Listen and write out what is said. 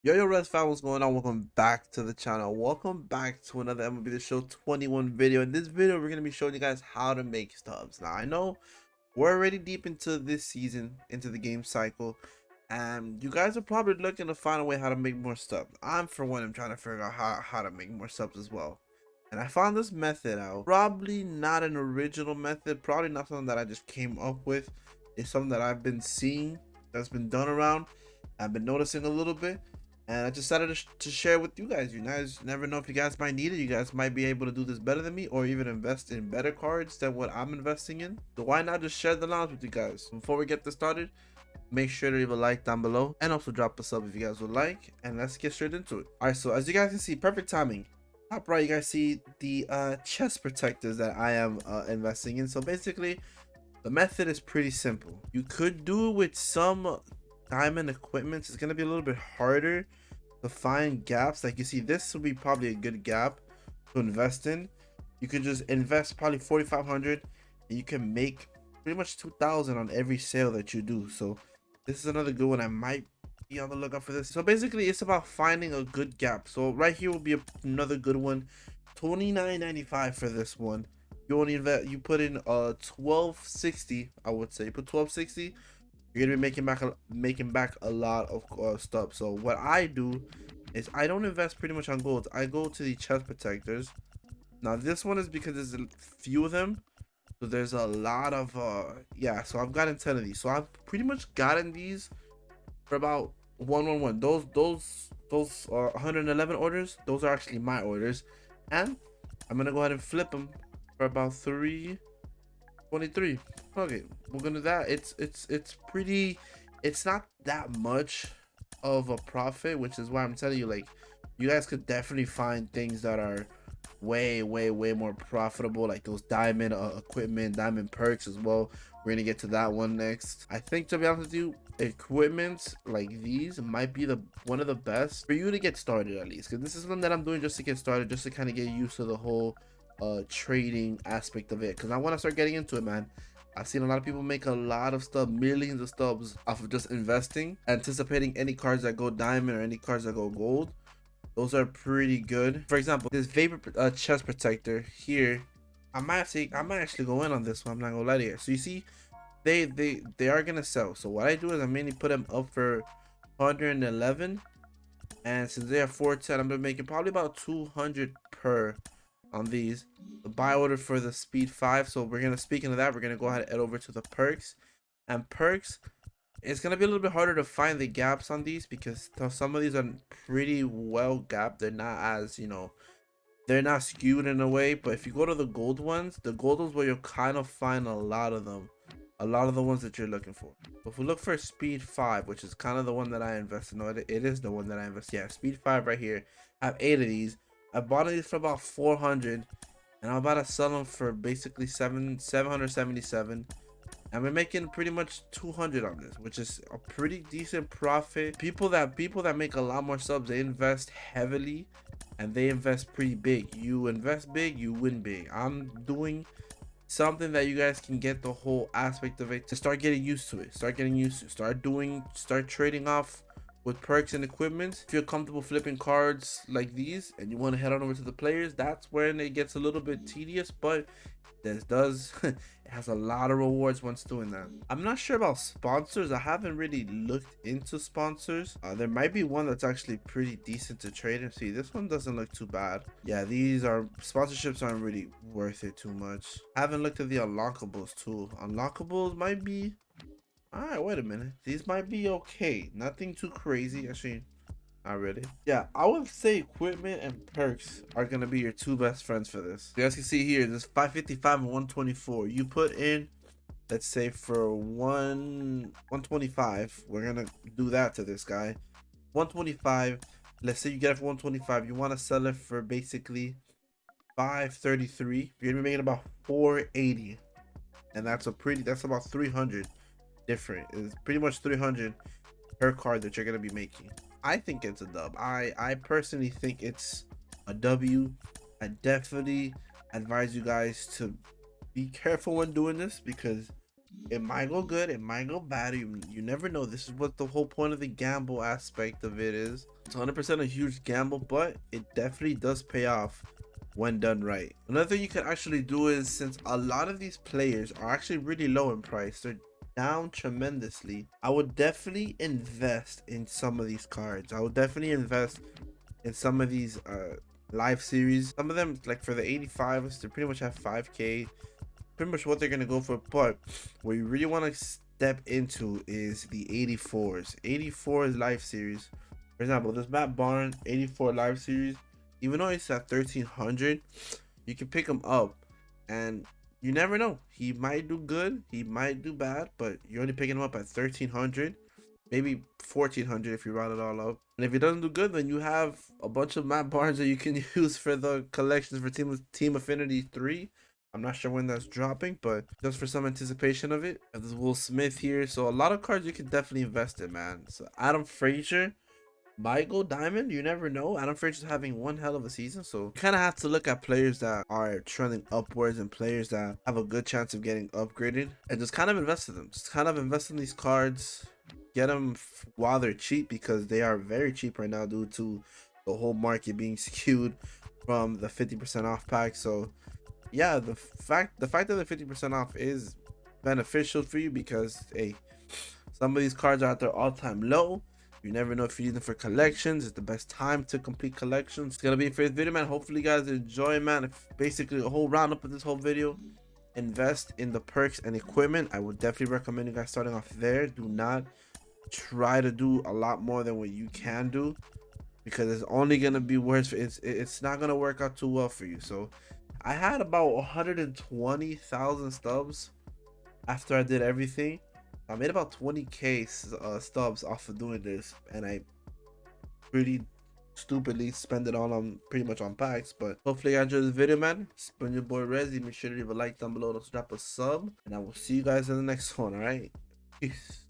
Yo, Red fam, what's going on? Welcome back to the channel. Welcome back to another MLB The Show 21 video. In this video, we're going to be showing you guys how to make stubs. Now, I know we're already deep into this season, into the game cycle, and you guys are probably looking to find a way how to make more stubs. I'm, for one, I'm trying to figure out how to make more stubs as well. And I found this method out. Probably not an original method, probably not something that I just came up with. It's something that I've been seeing that's been done around. I've been noticing a little bit. And I decided to share with you guys. You guys never know if you guys might need it. You guys might be able to do this better than me, or even invest in better cards than what I'm investing in. So why not just share the knowledge with you guys? Before we get this started, make sure to leave a like down below and also drop a sub if you guys would like. And let's get straight into it. All right, so as you guys can see, perfect timing. Top right, you guys see the chest protectors that I am investing in. So basically, the method is pretty simple. You could do it with some diamond equipment. It's gonna be a little bit harder to find gaps. Like you see, this will be probably a good gap to invest in. You could just invest probably 4,500 and you can make pretty much 2,000 on every sale that you do. So this is another good one. I might be on the lookout for this. So basically, it's about finding a good gap. So right here will be another good one. $29.95 for this one. You only invest, you put in 1260, I would say. Put 1260, you're gonna be making back a lot of stuff. So what I do is I don't invest pretty much on gold. I go to the chest protectors. Now this one is because there's a few of them, so there's a lot of yeah. So I've gotten 10 of these. So I've pretty much gotten these for about 111. Those 111 orders. Those are actually my orders, and I'm gonna go ahead and flip them for about 323. Okay, we're gonna do that. It's pretty, it's not that much of a profit, which is why I'm telling you, like, you guys could definitely find things that are way more profitable, like those diamond equipment, diamond perks as well. We're gonna get to that one next. I think, to be honest with you, equipment like these might be one of the best for you to get started, at least, because this is something that I'm doing just to get started, just to kind of get used to the whole trading aspect of it, because I want to start getting into it, man. I've seen a lot of people make a lot of stuff, millions of stubs, off of just investing, anticipating any cards that go diamond or any cards that go gold. Those are pretty good. For example, this vapor chest protector here, I might actually go in on this one. I'm not gonna lie to you. So you see, they are gonna sell. So what I do is I mainly put them up for 111, and since they are 410, I'm gonna make it probably about 200 per on these. The buy order for the speed 5. So we're gonna, speaking of that, we're gonna go ahead and head over to the perks. And perks, it's gonna be a little bit harder to find the gaps on these, because some of these are pretty well gapped. They're not as, you know, they're not skewed in a way. But if you go to the gold ones, where you'll kind of find a lot of them, a lot of the ones that you're looking for. So if we look for speed 5, which is kind of the one that I invest in, no, it is the one that I invest. Yeah, speed 5 right here. I have 8 of these. I bought these for about 400, and I'm about to sell them for basically 777. And we're making pretty much 200 on this, which is a pretty decent profit. People that make a lot more subs, they invest heavily and they invest pretty big. You invest big, you win big. I'm doing something that you guys can get the whole aspect of it, to start getting used to it. Start trading off with perks and equipment. If you're comfortable flipping cards like these and you want to head on over to the players, that's when it gets a little bit tedious, but this does it has a lot of rewards once doing that. I'm not sure about sponsors. I haven't really looked into sponsors. There might be one that's actually pretty decent to trade and see. This one doesn't look too bad. Yeah, these are sponsorships, aren't really worth it too much. I haven't looked at the unlockables too. Unlockables might be all right. Wait a minute, these might be okay, nothing too crazy. Actually, not really. Yeah, I would say equipment and perks are gonna be your two best friends for this. You guys can see here, this 555 and 124. You put in, let's say for 125, we're gonna do that to this guy. 125. Let's say you get it for 125. You want to sell it for basically 533. You're gonna be making about 480, and that's about 300 different. It's pretty much 300 per card that you're gonna be making. I think it's a dub. I personally think it's a W. I definitely advise you guys to be careful when doing this, because It might go good, it might go bad. You never know. This is what the whole point of the gamble aspect of it is. It's 100% a huge gamble, but it definitely does pay off when done right. Another thing you can actually do is, since a lot of these players are actually really low in price, they're down tremendously, I would definitely invest in some of these cards. I would definitely invest in some of these live series. Some of them, like for the 85s, they pretty much have 5k, pretty much what they're gonna go for. But what you really want to step into is the 84s. 84 live series. For example, this Matt Barnes 84 live series, even though it's at 1300, you can pick him up, and you never know. He might do good, he might do bad, but you're only picking him up at 1300, maybe 1400 if you round it all up. And if he doesn't do good, then you have a bunch of Matt Barnes that you can use for the collections for Team Affinity 3. I'm not sure when that's dropping, but just for some anticipation of it. There's Will Smith here, so a lot of cards you can definitely invest in, man. So Adam Frazier might go diamond. You never know. Adam Frazier's having one hell of a season, so you kind of have to look at players that are trending upwards and players that have a good chance of getting upgraded, and just kind of invest in them. Just kind of invest in these cards, get them while they're cheap, because they are very cheap right now due to the whole market being skewed from the 50% off pack. So yeah, the fact that the 50% off is beneficial for you, because hey, some of these cards are at their all-time low. You never know if you need them for collections. It's the best time to complete collections. It's gonna be it for this video, man. Hopefully you guys enjoy, man. If basically a whole roundup of this whole video. Invest in the perks and equipment. I would definitely recommend you guys starting off there. Do not try to do a lot more than what you can do, because it's only gonna be worse. It's not gonna work out too well for you. So I had about 120,000 stubs after I did everything. I made about 20k stubs off of doing this, and I pretty stupidly spend it all on pretty much on packs. But hopefully you enjoyed this video, man. It's been your boy Rezi. Make sure to leave a like down below, drop a sub, and I will see you guys in the next one. All right, peace.